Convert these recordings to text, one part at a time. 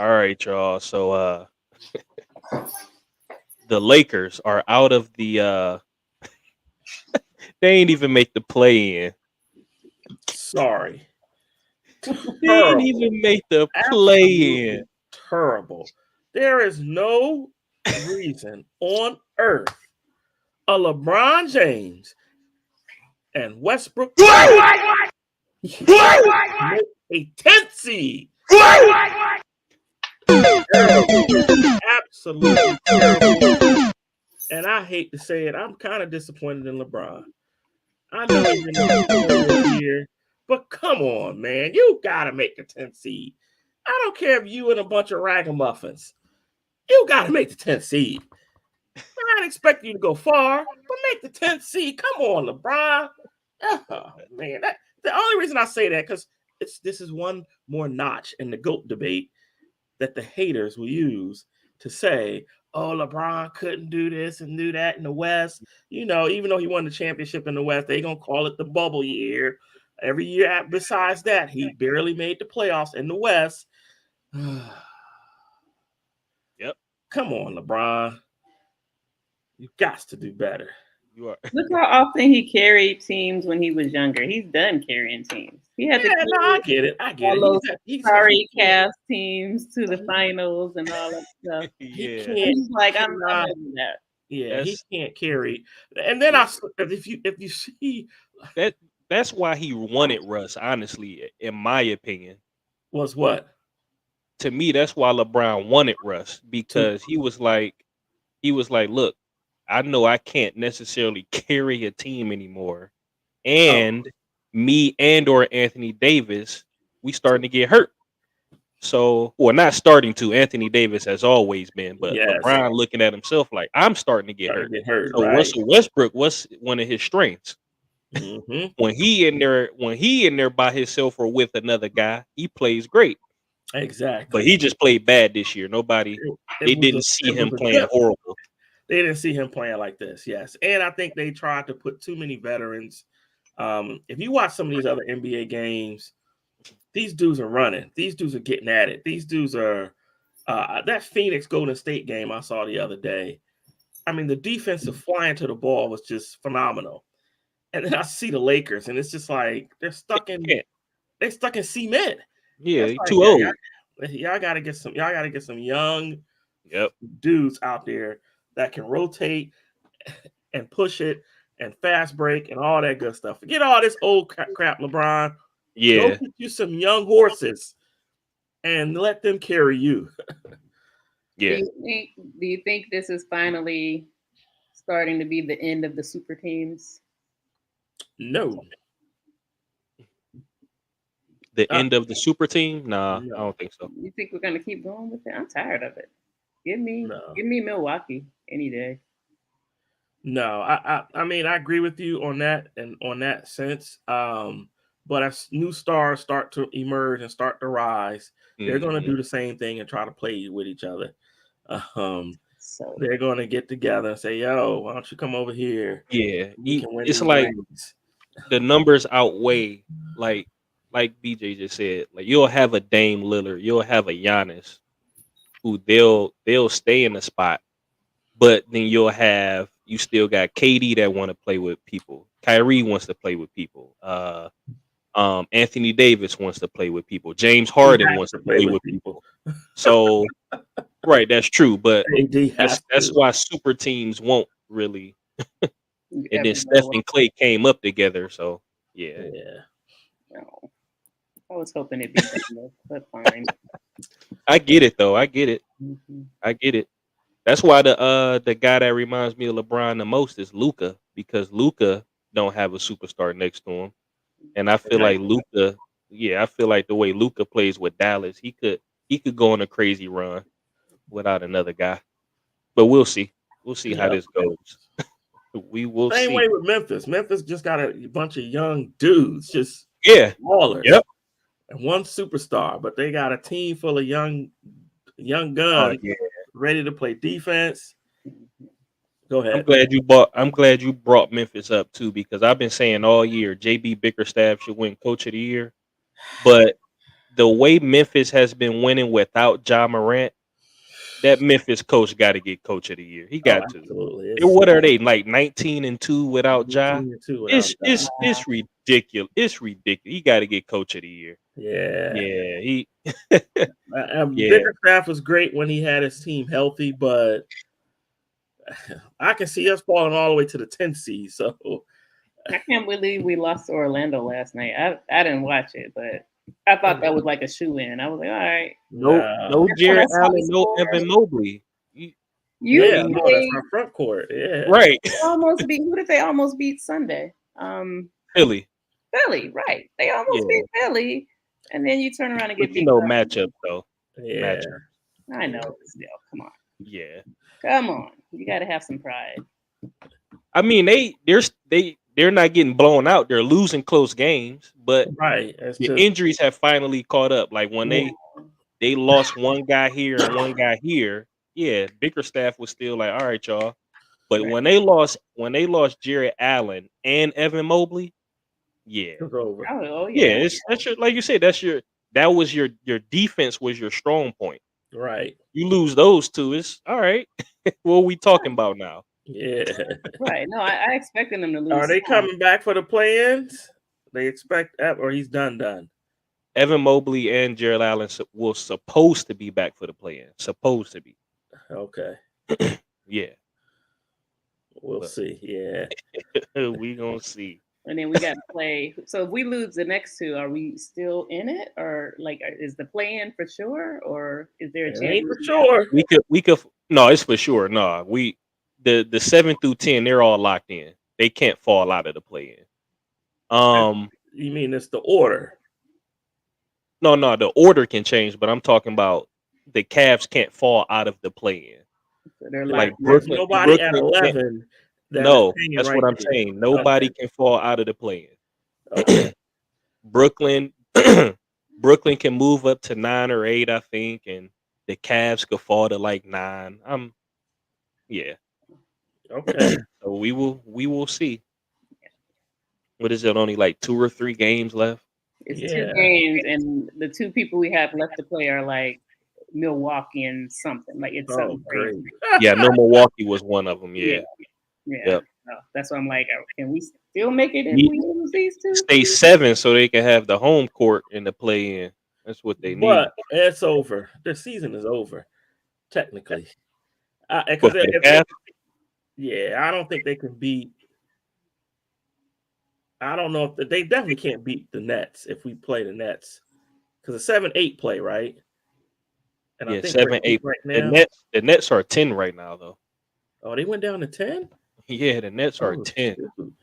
All right, y'all. So the Lakers are out of the they ain't even make the play in. Sorry. They ain't Terrible. even make the play in. Absolutely terrible. There is no reason on earth a LeBron James and Westbrook make a 10th seed. Terrible. Absolutely terrible. And I hate to say it, I'm kind of disappointed in LeBron. I know he's in his 40th year, but come on, man. You got to make the 10th seed. I don't care if you and a bunch of ragamuffins. You got to make the 10th seed. I don't expect you to go far, but make the 10th seed. Come on, LeBron. Oh, man. The only reason I say that, because this is one more notch in the GOAT debate that the haters will use to say, oh, LeBron couldn't do this and do that in the West. You know, even though he won the championship in the West, they're going to call it the bubble year. Every year besides that, he barely made the playoffs in the West. Yep. Come on, LeBron. You got to do better. You are. Look how often he carried teams when he was younger. He's done carrying teams. He had to Yeah, no, I get it. I get all it. those sorry cast teams to the finals and all that stuff. He Yeah. can't. He's like, I'm cannot- over that. Yeah, he That's can't carry. And then if you see that's why he won it, Russ. Honestly, in my opinion, was what to me, that's why LeBron won it, Russ, because he was like, look, I know I can't necessarily carry a team anymore, and me and or Anthony Davis, we starting to get hurt. So, well, not starting to. Anthony Davis has always been, but Yes. LeBron looking at himself like, I'm starting to get started hurt. to get hurt. So Right. Russell Westbrook was one of his strengths. Mm-hmm. When he in there by himself or with another guy, he plays great. Exactly. But he just played bad this year. They didn't see him playing horrible. They didn't see him playing like this. Yes, and I think they tried to put too many veterans. If you watch some of these other NBA games, these dudes are running. These dudes are getting at it. These dudes are that Phoenix Golden State game I saw the other day. I mean, the defensive flying to the ball was just phenomenal. And then I see the Lakers, and it's just like they're stuck in cement. Yeah, like, too old. Y'all gotta get some young Yep. dudes out there that can rotate and push it and fast break and all that good stuff. Forget all this old crap, LeBron. Yeah. Go get you some young horses and let them carry you. Yeah. Do you think this is finally starting to be the end of the super teams? No. The end of the super team? Nah, no. I don't think so. You think we're gonna keep going with it? I'm tired of it. Give me Milwaukee any day. No, I mean I agree with you on that and on that sense. But as new stars start to emerge and start to rise, they're going to do the same thing and try to play with each other. So they're going to get together and say, "Yo, why don't you come over here?" Yeah, it's like the numbers outweigh, like BJ just said. Like you'll have a Dame Lillard, you'll have a Giannis, who they'll stay in the spot, but then you still got KD that want to play with people. Kyrie wants to play with people. Anthony Davis wants to play with people. James Harden wants to play with people. So, right, that's true. But that's why super teams won't really. And then Steph and Clay came up together. So, yeah. No. I was hoping it'd be better, but fine. I get it, though. I get it. Mm-hmm. I get it. That's why the guy that reminds me of LeBron the most is Luka, because Luka don't have a superstar next to him. And I feel like Luka, I feel like the way Luka plays with Dallas, he could go on a crazy run without another guy. But we'll see. We'll see how this goes. We will see. Same way with Memphis. Memphis just got a bunch of young dudes, just ballers. Yep. And one superstar, but they got a team full of young guns ready to play defense. Go ahead. I'm glad you brought Memphis up too, because I've been saying all year JB Bickerstaff should win Coach of the Year, but the way Memphis has been winning without Ja Morant, that Memphis coach got to get coach of the year. He Oh, got to. absolutely. What are they like 19-2 without Ja? 18-2 without Ja. It's ridiculous. It's ridiculous. He got to get coach of the year. Yeah. Yeah, he. Yeah. Bickerstaff was great when he had his team healthy, but I can see us falling all the way to the 10th seed. So I can't believe we lost to Orlando last night. I didn't watch it, but I thought that was like a shoe in. I was like, all right. No Jared Allen, no Evan Mobley. Yeah, no, that's our front court. Yeah. Right. Almost beat. Who did they almost beat Sunday? Philly. Philly, right? They almost beat Philly, and then you turn around and get beat. Matchup though. Yeah. Matchup. I know. Still, come on. Yeah. Come on. You got to have some pride. I mean, they're not getting blown out. They're losing close games, but the injuries have finally caught up. Like when they lost one guy here and one guy here. Yeah, Bickerstaff was still like, all right, y'all. But when they lost Jared Allen and Evan Mobley, yeah, it's over. Oh yeah, that's your, like you said, that was your defense was your strong point. Right. You lose those two, it's all right. What are we talking about now? Yeah. Right. No, I expected them to lose. Are they coming back for the play-ins? They expect that, or he's done. Evan Mobley and Jared Allen will supposed to be back for the play-in. Supposed to be. Okay. Yeah. We'll see. Yeah. We gonna see. And then we got to play. So if we lose the next two, are we still in it, or like is the play-in for sure, or is there a chance? Ain't for sure. We could. No, it's for sure. No, the 7 through 10, they're all locked in. They can't fall out of the play-in. You mean it's the order? No, the order can change, but I'm talking about the Cavs can't fall out of the play-in. So they're like Brooklyn. Nobody at 11. No, that's what I'm saying. Nobody can fall out of the play-in. Okay. Brooklyn can move up to 9 or 8, I think, and the Cavs could fall to like 9. Yeah. Okay. So we will see. What is it? Only like 2 or 3 games left. It's 2 games, and the 2 people we have left to play are like Milwaukee and something. Like it's something crazy. Yeah, no, Milwaukee was one of them. Yeah. Yep. No, that's what I'm like. Can we still make it if we lose these 2? Stay 7 so they can have the home court in the play-in. That's what they need. But it's over. The season is over, technically. I don't think they can beat. I don't know if they definitely can't beat the Nets if we play the Nets, because the 7-8 play, right? And I think 7-8 right now. The Nets are 10 right now, though. Oh, they went down to 10. Yeah, the Nets are 10. Shoot.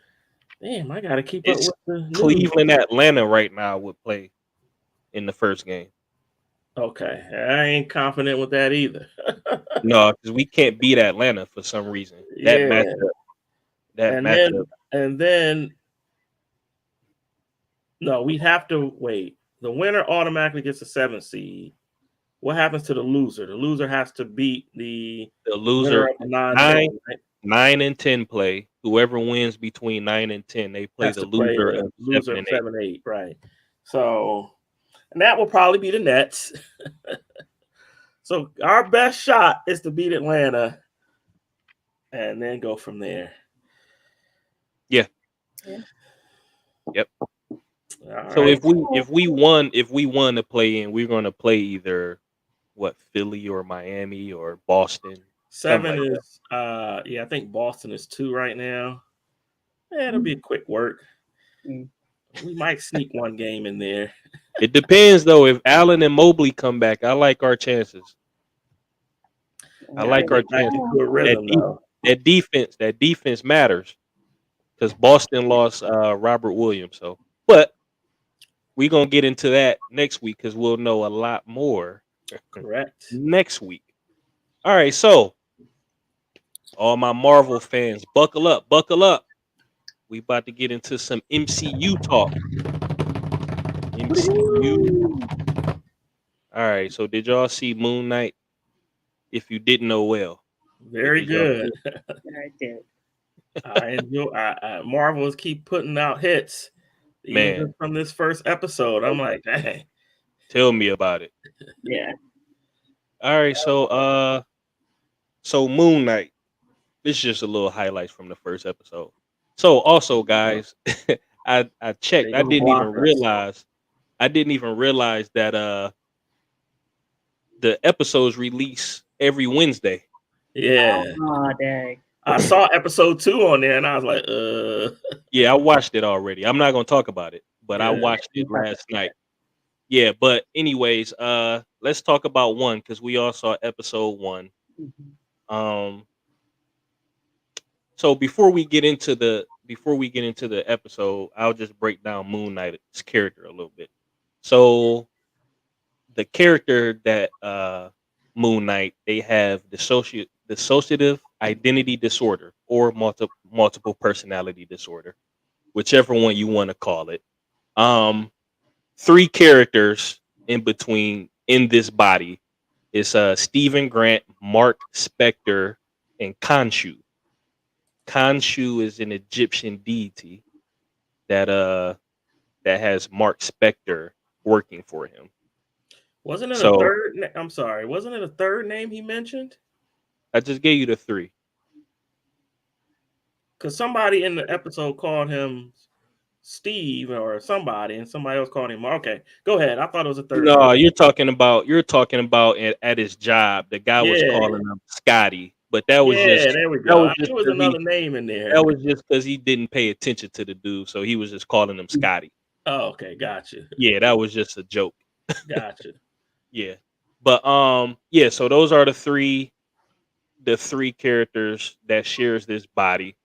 Damn, I gotta keep up with the Cleveland, Atlanta right now would play in the first game. Okay, I ain't confident with that either. No, because we can't beat Atlanta for some reason. Matchup. And then no, we have to wait. The winner automatically gets a 7 seed. What happens to the loser? The loser has to beat the loser. 9 and 10 play. Whoever wins between 9 and 10, they play the loser of 7 and 8. Right. So, and that will probably be the Nets. So our best shot is to beat Atlanta, and then go from there. Yeah. Yep. So if we won the play in, we're gonna play either Philly or Miami or Boston. 7 is I think Boston is 2 right now. Yeah, it'll be a quick work. We might sneak one game in there. It depends though. If Allen and Mobley come back, I like our chances. That defense matters, because Boston lost Robert Williams. So, but we're gonna get into that next week because we'll know a lot more. Correct. Next week. All right, so all my Marvel fans, buckle up. We about to get into some MCU talk. MCU. All right, so did y'all see Moon Knight? If you didn't know, well, very good. I did. I enjoy. Marvels keep putting out hits, even from this first episode. I'm like, dang. Tell me about it. Yeah. All right, so Moon Knight. This is just a little highlights from the first episode. So also, guys, I checked. They gonna block us. I didn't even realize that the episodes release every Wednesday. Yeah. Oh, dang. I saw episode 2 on there and I was like, Yeah, I watched it already. I'm not gonna talk about it, but I yeah. watched it last night. Yeah, but anyways, let's talk about one because we all saw episode 1. Mhm. Um, so before we get into the episode, I'll just break down Moon Knight's character a little bit. So the character that Moon Knight, they have dissociative identity disorder or multiple personality disorder, whichever one you want to call it. Um, 3 characters in between in this body is Stephen Grant, Mark Spector, and Khonshu. Khonshu is an Egyptian deity that that has Mark Spector working for him. Wasn't it a So third? I'm sorry. Wasn't it a third name he mentioned? I just gave you the 3. Because somebody in the episode called him Steve or somebody, and somebody else called him. Okay, go ahead. I thought it was a third No, person. you're talking about at his job. The guy was Yeah, calling him Scotty, but that was yeah. just There we that go. was I just knew it was because he another name in that there. was just because he didn't pay attention to the dude, so he was just calling him Scotty. Oh, okay, gotcha, Yeah, that was just a joke. gotcha. Yeah, but yeah. So those are the three characters that shares this body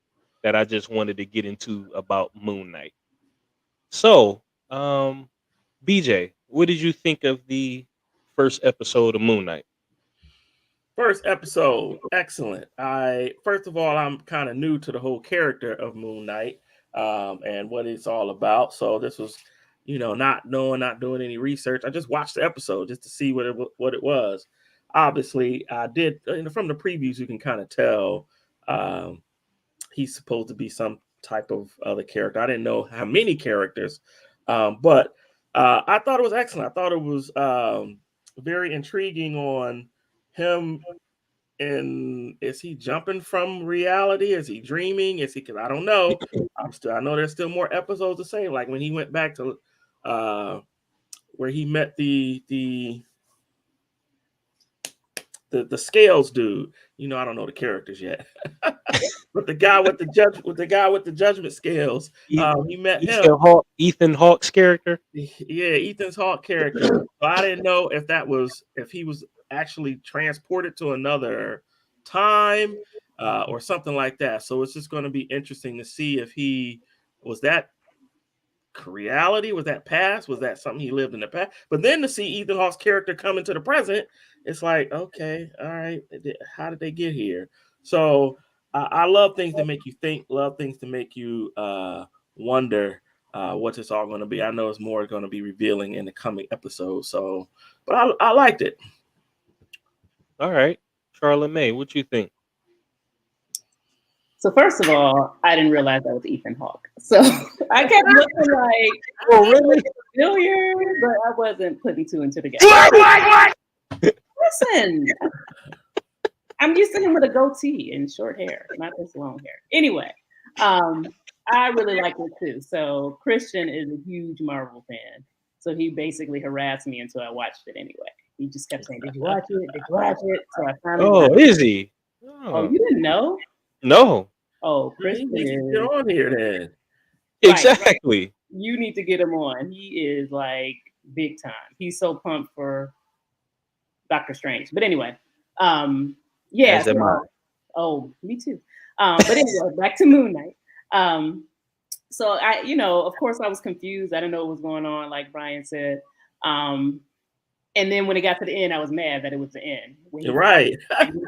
that I just wanted to get into about Moon Knight. So, BJ, what did you think of the first episode of Moon Knight? First episode, excellent. First of all, I'm kind of new to the whole character of Moon Knight, and what it's all about. So this was, not knowing, not doing any research. I just watched the episode just to see what it was. Obviously, I did from the previews. You can kind of tell um, he's supposed to be some type of other character. I didn't know how many characters, but I thought it was excellent. I thought it was very intriguing on him. And is he jumping from reality? Is he dreaming? Is he? Because I don't know. I know there's still more episodes to say. Like when he went back to where he met the scales dude. I don't know the characters yet, but the guy with the judgment scales. He met him. Ethan Hawke's character. Yeah, Ethan's Hawke character. So I didn't know if he was actually transported to another time or something like that. So it's just going to be interesting to see if he was that reality, was that past, was that something he lived in the past. But then to see Ethan Hawke's character come into the present, it's like, okay, all right, how did they get here? So I love things that make you think, love things to make you wonder what it's all going to be. I know it's more going to be revealing in the coming episodes. So, but I liked it. All right, Charla Mae, what you think? So first of all, I didn't realize that was Ethan Hawke. So I kept looking like, Oh, really? familiar, but I wasn't putting 2 and 2 together. Listen, I'm used to him with a goatee and short hair, not this long hair. Anyway, I really like it too. So Christian is a huge Marvel fan. So he basically harassed me until I watched it anyway. He just kept saying, "Did you watch it? Did you watch it?" So I finally. Oh, is he? Oh, you didn't know? No. Oh, He Christian needs to is get on here then. Exactly. You need to get him on. He is like big time. He's so pumped for Doctor Strange. But anyway, yeah. As am I. Oh, me too. But anyway, back to Moon Knight. So I, of course I was confused. I didn't know what was going on, like Brian said. And then when it got to the end, I was mad that it was the end. When he Right.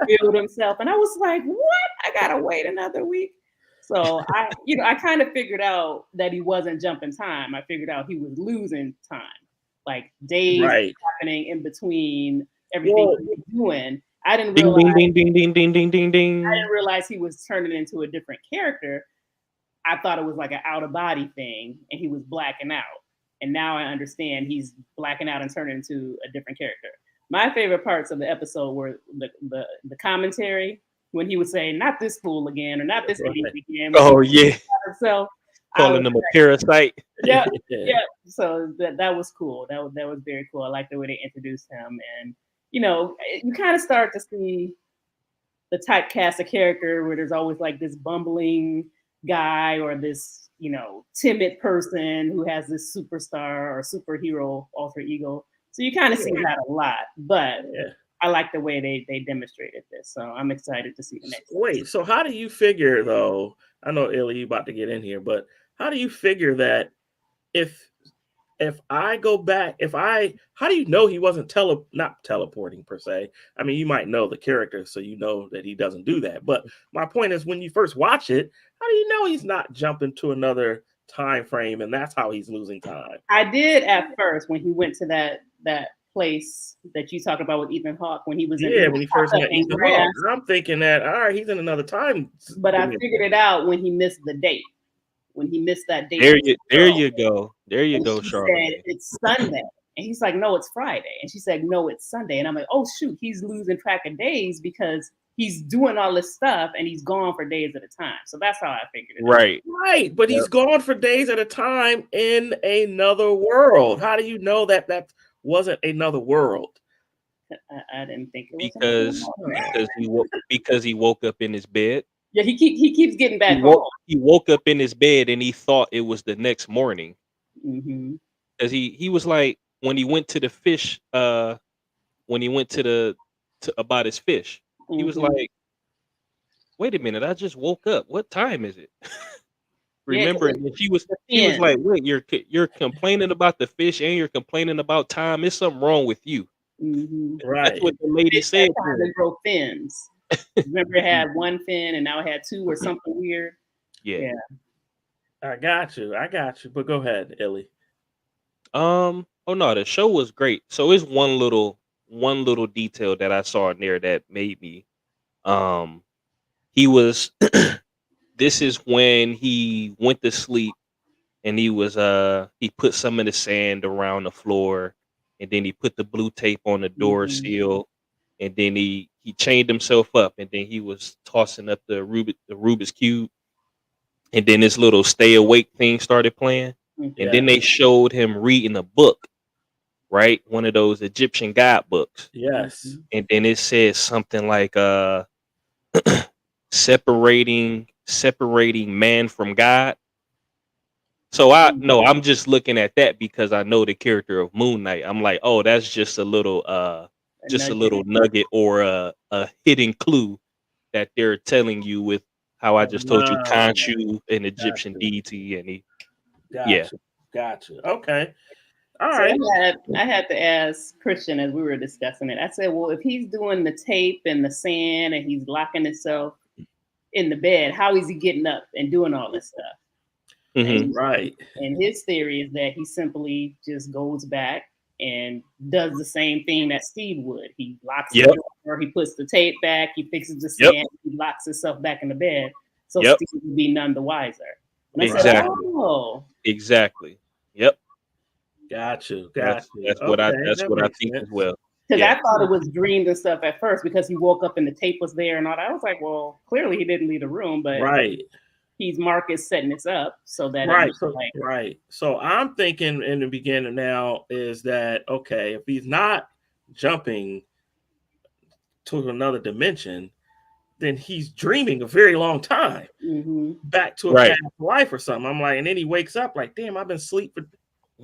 revealed himself, and I was like, "What? I gotta wait another week." So I kind of figured out that he wasn't jumping time. I figured out he was losing time, like days Right. happening in between everything he was doing. I didn't Ding realize. ding ding ding ding ding ding ding. I didn't realize he was turning into a different character. I thought it was like an out of body thing, and he was blacking out. and now I understand he's blacking out and turning into a different character. My favorite parts of the episode were the commentary when he would say, "Not this fool again," or "Not this idiot again." Oh yeah, So calling him a parasite. Yeah. So that was cool. That was very cool. I like the way they introduced him, and you kind of start to see the typecast of character where there's always like this bumbling guy or this timid person who has this superstar or superhero alter ego. So you kind of see that a lot, but I like the way they demonstrated this. So I'm excited to see the next. Wait, so how do you figure though? I know Illy, you about to get in here, but how do you figure that if I go back, how do you know he wasn't not teleporting per se? I mean, you might know the character, so you know that he doesn't do that. But my point is, when you first watch it, how do you know he's not jumping to another time frame, and that's how he's losing time? I did at first when he went to that place that you talked about with Ethan Hawke when he was when he first met Ethan Hawke. I'm thinking that all right, he's in another time. But I figured it out when he missed the date. When he missed that date. There you go, Charla Mae. It's Sunday. And he's like, no, it's Friday. And she said, no, it's Sunday. And I'm like, oh, shoot, he's losing track of days because he's doing all this stuff and he's gone for days at a time. So that's how I figured it out. Right. But he's gone for days at a time in another world. How do you know that wasn't another world? I didn't think it was because he woke up in his bed. Yeah, he keeps getting back home. He woke up in his bed and he thought it was the next morning. Because he was like, when he went to the fish, when he went to about his fish, he was like, wait a minute, I just woke up. What time is it? Remember, and he was like, wait, you're complaining about the fish and you're complaining about time. There's something wrong with you. Right. That's what the lady said. They grow fins. Remember, it had one fin and now it had two or something weird. Yeah. I got you. But go ahead, Illy. Oh no, the show was great. So it's one little detail that I saw in there that made me. He was. This is when he went to sleep, and he put some of the sand around the floor, and then he put the blue tape on the door seal, and then he chained himself up, and then he was tossing up the Rubik's Cube, and then this little stay awake thing started playing, and then they showed him reading a book, right? One of those Egyptian god books. Yes. And then it says something like separating man from God. So I'm just looking at that because I know the character of Moon Knight. I'm like, oh, that's just a little nugget or a hidden clue that they're telling you with how I just told you Khonshu, an Egyptian deity, and he Gotcha. Okay. All right. I had to ask Christian as we were discussing it. I said, well, if he's doing the tape and the sand and he's locking himself in the bed, how is he getting up and doing all this stuff? Right. And his theory is that he simply just goes back and does the same thing that Steve would. He locks the door, he puts the tape back, he fixes the sand, he locks himself back in the bed. So Steve would be none the wiser. And I said, oh. Exactly. Yep. Got you. That's what I think as well. Because I thought it was dreams and stuff at first because he woke up and the tape was there and all that. I was like, well, clearly he didn't leave the room, but he's Marcus setting this up so that So I'm thinking in the beginning now is that okay, if he's not jumping to another dimension, then he's dreaming a very long time back to a past life or something. I'm like, and then he wakes up like, damn, I've been asleep for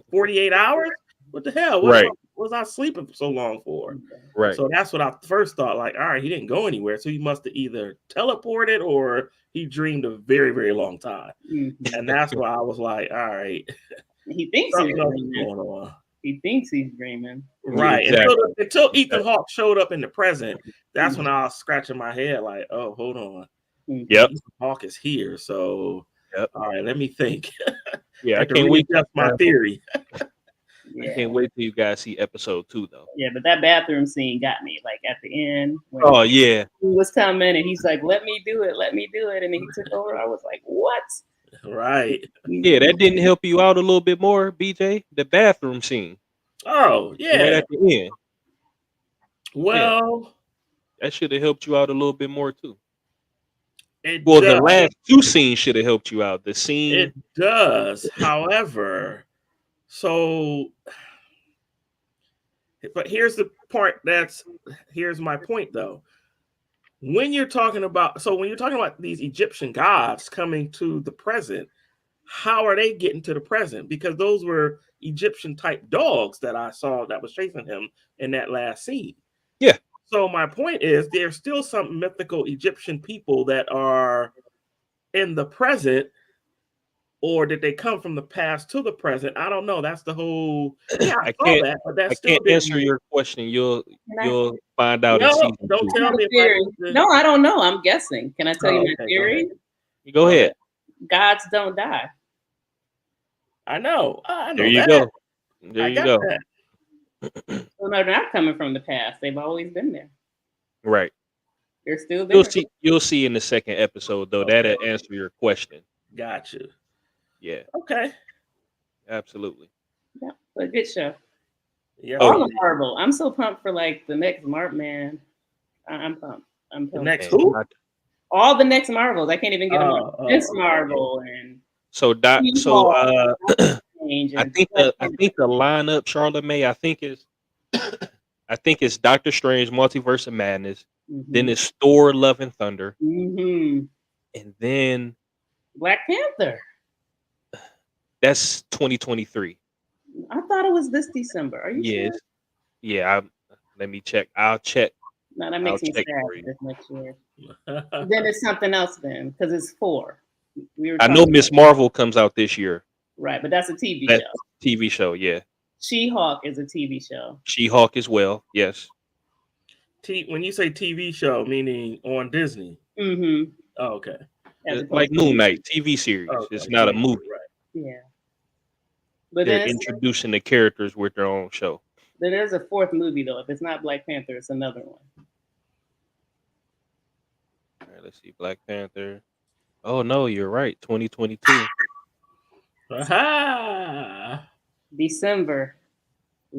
48 hours. What the hell? What was I sleeping so long for? Right. So that's what I first thought. Like, all right, he didn't go anywhere, so he must have either teleported or he dreamed a very, very long time. And that's why I was like, all right, he thinks he's dreaming. Going on. He thinks he's dreaming. Right. Exactly. Until Ethan Hawke showed up in the present, that's when I was scratching my head like, oh, hold on. Yep. Ethan Hawke is here. So, all right, let me think. I can't wait. That's my theory. I can't wait till you guys see episode 2, though. Yeah, but that bathroom scene got me. Like at the end. When he was coming and he's like, let me do it. And then he took over. I was like, what? Right. Yeah, that didn't help you out a little bit more, BJ. The bathroom scene Oh, right yeah. at the end. Yeah, Well, that should have helped you out a little bit more too. it Well, the does. last two scenes should have helped you out. The It scene, does. However, so but here's the part here's my point though. When you're talking about these Egyptian gods coming to the present, how are they getting to the present? Because those were Egyptian type dogs that I saw that was chasing him in that last scene. yeah, So my point is there's still some mythical Egyptian people that are in the present, or did they come from the past to the present? I don't know. That's the whole. Yeah, I I saw can't, that, but that I still can't answer didn't. your question. You'll Can I, you'll find out in No, season don't 2. I tell have me a if I theory. need to. No, I don't know. I'm guessing. Can I tell you Oh, my okay, theory? Go Go ahead. ahead. Gods don't die. I know. I There know you that. go. There I you got go. that. So no, they're not coming from the past. They've always been there. Right. They're still there. You'll see in the second episode though. Okay, That'll answer your question. got you. Yeah, Okay. absolutely. Yeah, but a good show. Yes, Oh All yeah. of Marvel. I'm so pumped for like the next Man. I'm pumped. I'm The pumped. next Man, who? All the next Marvels. I can't even get them. Miss Okay. Marvel and So She-Hulk, Strange I and think the lineup, Charla Mae, I think it's Doctor Strange, Multiverse of Madness. Then it's Thor, Love and Thunder, and then Black Panther. that's 2023. I thought it was this December. Are you Yes, sure? yeah. Let me check. I'll check. No, that I'll makes me check sad for you. this next year. Then it's something else then, because it's 4. We were I know talking Miss Marvel comes out this year. right, but that's a TV That show. TV show, yeah. She-Hulk is a TV show. She-Hulk as well. Yes. When you say TV show, meaning on Disney. Mm-hmm. Oh, okay. It's like Moon Knight TV series. Okay. It's not a movie. Right. Yeah. But They're then introducing the characters with their own show. then there's a 4th movie though. If it's not Black Panther, it's another one. All right, let's see. Black Panther. Oh no, you're right. 2022. Aha! December.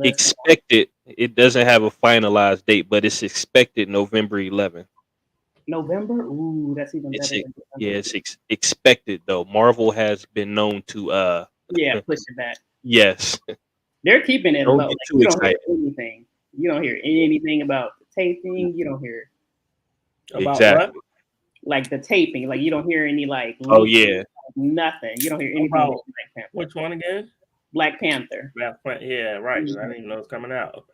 Expected. It doesn't have a finalized date, but it's expected November 11th. November? Ooh, that's even better than December. Yeah, it's expected though. Marvel has been known to Yeah, push it back. yes. They're keeping it Don't low. get Like, too you don't hear excited. anything. You don't hear anything about the taping. You don't hear About Exactly. what? like the taping. Like you don't hear any like Oh leaks, yeah. nothing. You don't hear anything About about Black Panther. which one again? Black Panther. Yeah, right. 'Cause I didn't even know it's coming out.